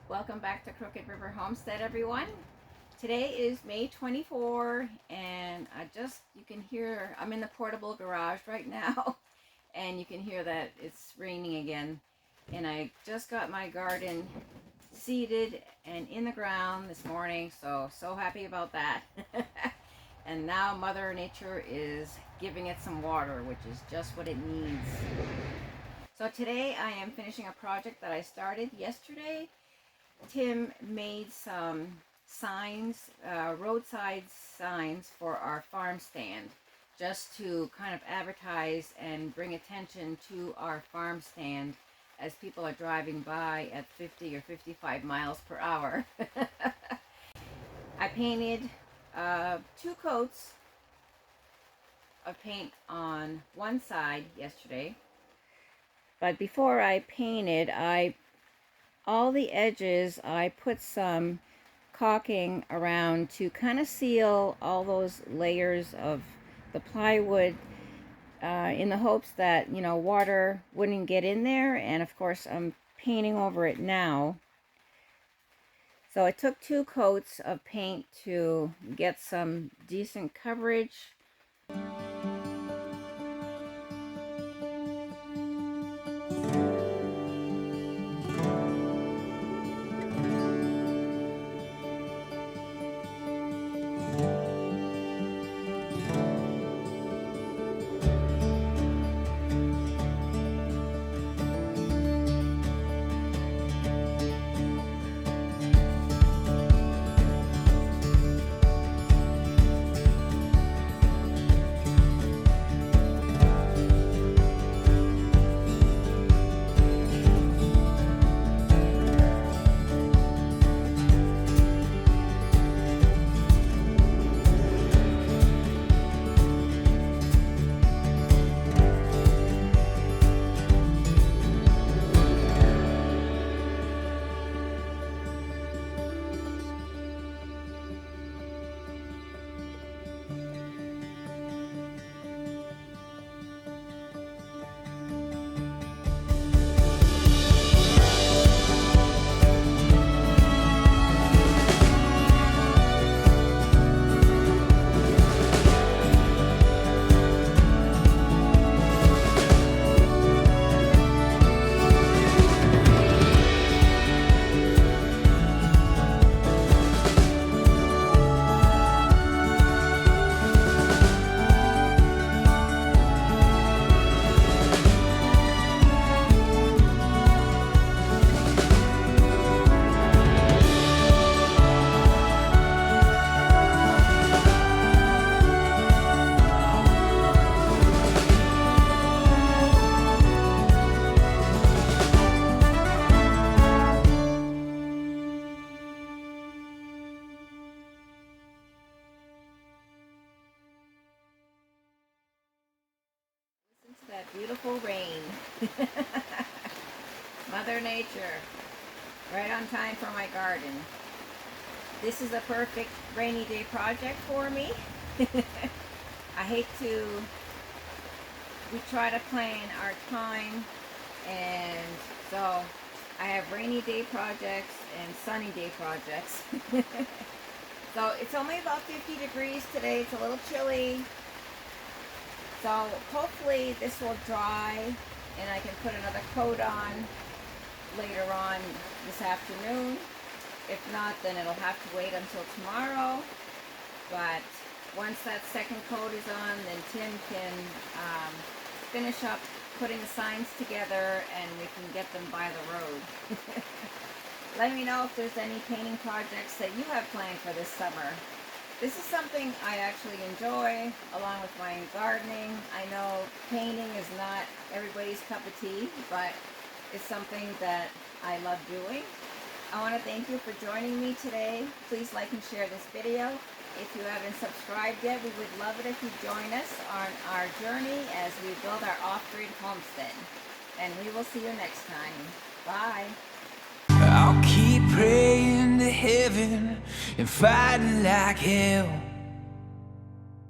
Welcome back to Crooked River Homestead, everyone. Today is May 24, and you can hear, I'm in the portable garage right now, and you can hear that it's raining again. And I just got my garden seeded and in the ground this morning, so happy about that. And now Mother Nature is giving it some water, which is just what it needs. So today I am finishing a project that I started yesterday. Tim made some signs, roadside signs for our farm stand, just to kind of advertise and bring attention to our farm stand as people are driving by at 50 or 55 miles per hour. I painted 2 coats of paint on one side yesterday, but before I painted, all the edges, I put some caulking around to kind of seal all those layers of the plywood in the hopes that, water wouldn't get in there. And of course, I'm painting over it now. So it took 2 coats of paint to get some decent coverage. That beautiful rain. Mother Nature, right on time for my garden. This is a perfect rainy day project for me. We try to plan our time, and so I have rainy day projects and sunny day projects. So it's only about 50 degrees today. It's a little chilly. So hopefully this will dry and I can put another coat on later on this afternoon. If not, then it'll have to wait until tomorrow. But once that second coat is on, then Tim can finish up putting the signs together and we can get them by the road. Let me know if there's any painting projects that you have planned for this summer. This is something I actually enjoy, along with my gardening. I know painting is not everybody's cup of tea, but it's something that I love doing. I want to thank you for joining me today. Please like and share this video. If you haven't subscribed yet, we would love it if you join us on our journey as we build our off-grid homestead. And we will see you next time. Bye. I'll keep praying to heaven and fighting like hell.